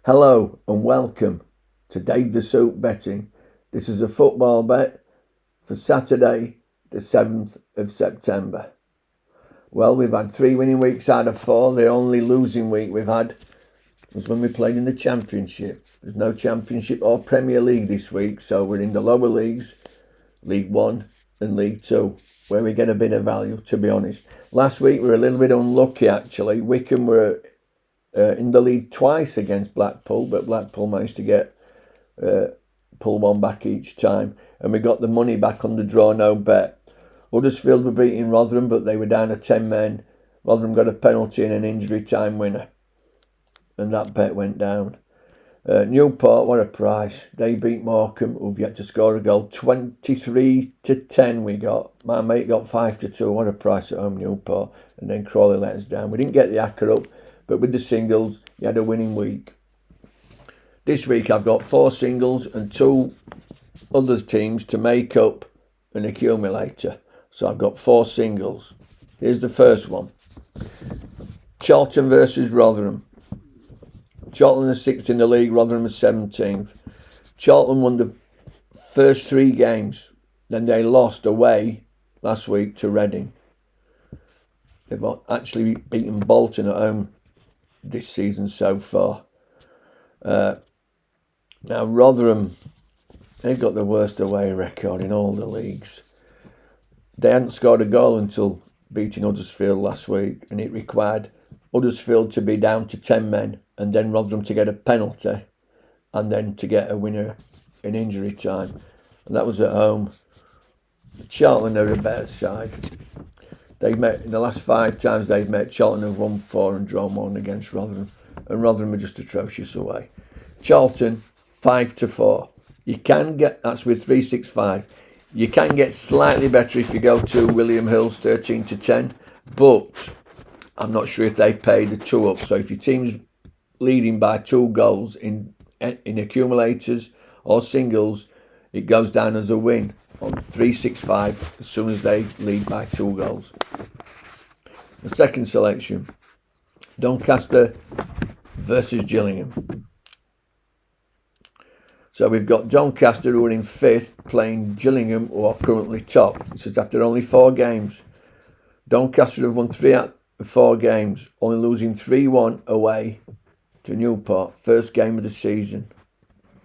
Hello and welcome to Dave the Soup Betting. This is a football bet for Saturday, the 7th of September. Well, we've had 3 winning weeks out of 4. The only losing week we've had was when we played in the Championship. There's no Championship or Premier League this week, so we're in the lower leagues, League 1 and League 2, where we get a bit of value, to be honest. Last week we were a little bit unlucky, actually. Wycombe were in the lead twice against Blackpool, but Blackpool managed to pull one back each time, and we got the money back on the draw no bet. Huddersfield were beating Rotherham, but they were down to 10 men. Rotherham got a penalty and an injury time winner, and that bet went down. Newport, what a price. They beat Morecambe, who've yet to score a goal. 23-10 we got. My mate got 5-2. What a price at home, Newport. And then Crawley let us down. We didn't get the acca up, but with the singles, you had a winning week. This week I've got 4 singles and 2 other teams to make up an accumulator. So I've got 4 singles. Here's the first one. Charlton versus Rotherham. Charlton are 6th in the league, Rotherham are 17th. Charlton won the first 3 games. Then they lost away last week to Reading. They've actually beaten Bolton at home this season so far. Now Rotherham, they've got the worst away record in all the leagues. They hadn't scored a goal until beating Huddersfield last week, and it required Huddersfield to be down to 10 men and then Rotherham to get a penalty and then to get a winner in injury time. And that was at home. Charlton are a better side. They've met in the last 5 times they've met. Charlton have won 4 and drawn 1 against Rotherham, and Rotherham are just atrocious away. Charlton 5-4. You can get, that's with 365. You can get slightly better if you go to William Hill's 13-10, but I'm not sure if they pay the 2 up. So if your team's leading by 2 goals in accumulators or singles, it goes down as a win on 365 as soon as they lead by 2 goals. The second selection, Doncaster versus Gillingham. So we've got Doncaster, who are in 5th, playing Gillingham, who are currently top. This is after only 4 games. Doncaster have won 3 out of 4 games, only losing 3-1 away to Newport, first game of the season.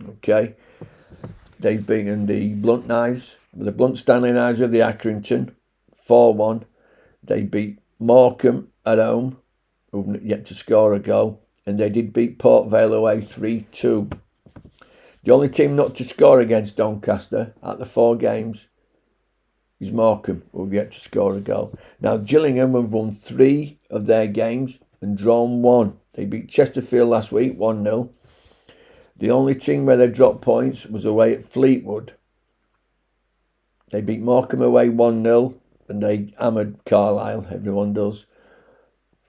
Okay. They've beaten the Blunt Stanley Knives of the Accrington, 4-1. They beat Morecambe at home, who've yet to score a goal. And they did beat Port Vale away 3-2. The only team not to score against Doncaster at the 4 games is Morecambe, who've yet to score a goal. Now, Gillingham have won 3 of their games and drawn 1. They beat Chesterfield last week, 1-0. The only team where they dropped points was away at Fleetwood. They beat Morecambe away 1-0, and they hammered Carlisle, everyone does,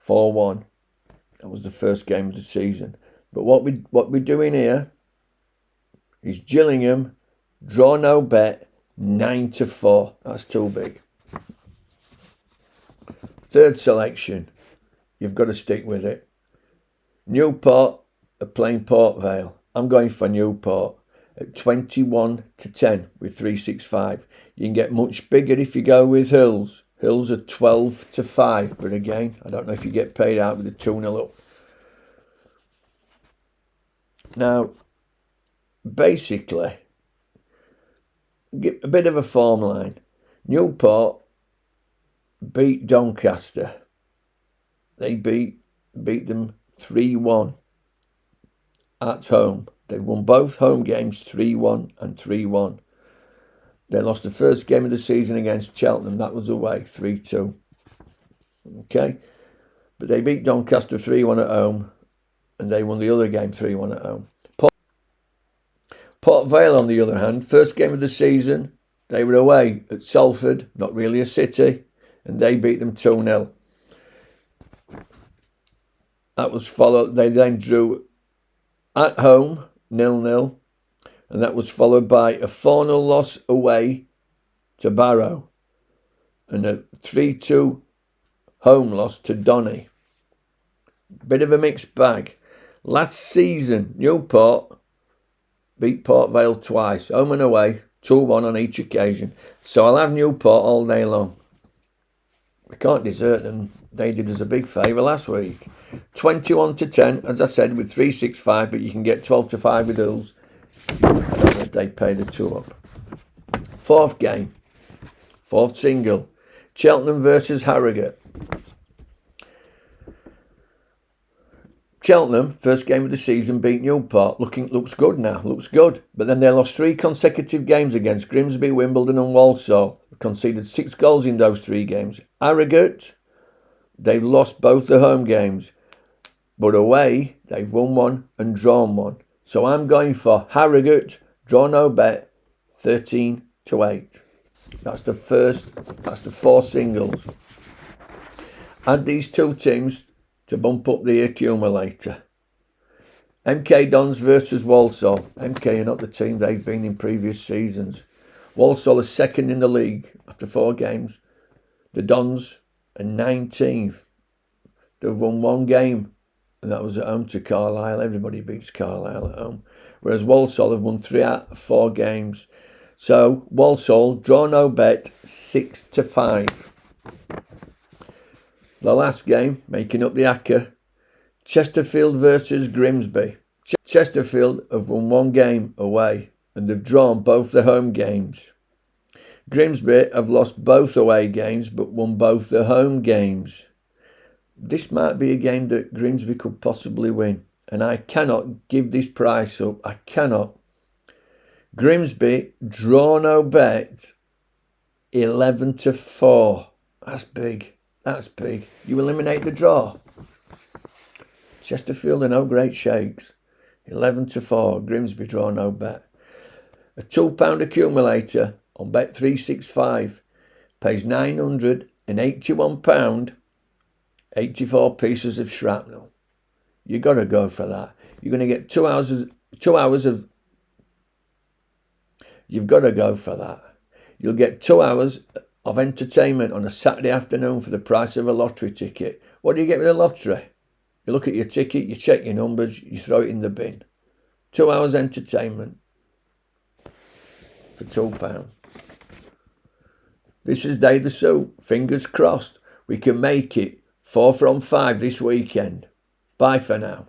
4-1. That was the first game of the season. But what we're doing here is Gillingham, draw no bet, 9-4. That's too big. Third selection, you've got to stick with it. Newport are playing Port Vale. I'm going for Newport at 21-10 with 365. You can get much bigger if you go with Hills. Hills are 12-5, but again, I don't know if you get paid out with the 2-0 up. Now, basically, get a bit of a form line. Newport beat Doncaster. They beat them 3-1 at home. They've won both home games 3-1 and 3-1. They lost the first game of the season against Cheltenham. That was away, 3-2. Okay? But they beat Doncaster 3-1 at home, and they won the other game 3-1 at home. Port Vale, on the other hand, first game of the season, they were away at Salford, not really a city, and they beat them 2-0. That was followed, they then drew at home, 0-0, and that was followed by a 4-0 loss away to Barrow and a 3-2 home loss to Donny. Bit of a mixed bag. Last season, Newport beat Port Vale twice, home and away, 2-1 on each occasion. So I'll have Newport all day long. We can't desert them. They did us a big favour last week. 21-10, as I said, with 365, but you can get 12-5 with Hills. I don't know if they pay the 2 up. Fourth game, fourth single, Cheltenham versus Harrogate. Cheltenham, first game of the season, beat Newport. Looks good now, looks good. But then they lost 3 consecutive games against Grimsby, Wimbledon and Walsall. Conceded 6 goals in those 3 games. Harrogate, they've lost both the home games. But away, they've won 1 and drawn 1. So I'm going for Harrogate, draw no bet, 13-8. That's the 4 singles. Add these 2 teams to bump up the accumulator. MK Dons versus Walsall. MK are not the team they've been in previous seasons. Walsall is second in the league after 4 games. The Dons are 19th. They've won 1 game, and that was at home to Carlisle. Everybody beats Carlisle at home. Whereas Walsall have won 3 out of 4 games. So Walsall, draw no bet, 6-5. The last game, making up the acca, Chesterfield versus Grimsby. Chesterfield have won 1 game away and they've drawn both the home games. Grimsby have lost both away games but won both the home games. This might be a game that Grimsby could possibly win, and I cannot give this price up. I cannot. Grimsby, draw no bet, 11-4. That's big. That's big. You eliminate the draw. Chesterfield are no great shakes. 11-4. Grimsby, draw no bet. A £2 accumulator on Bet365 pays £981, 84 pieces of shrapnel. You got to go for that. You're going to get 2 hours of... You've got to go for that. You'll get 2 hours of entertainment on a Saturday afternoon for the price of a lottery ticket. What do you get with a lottery? You look at your ticket, you check your numbers, you throw it in the bin. 2 hours entertainment for £2. This is Day the Soup. Fingers crossed we can make it 4 from 5 this weekend. Bye for now.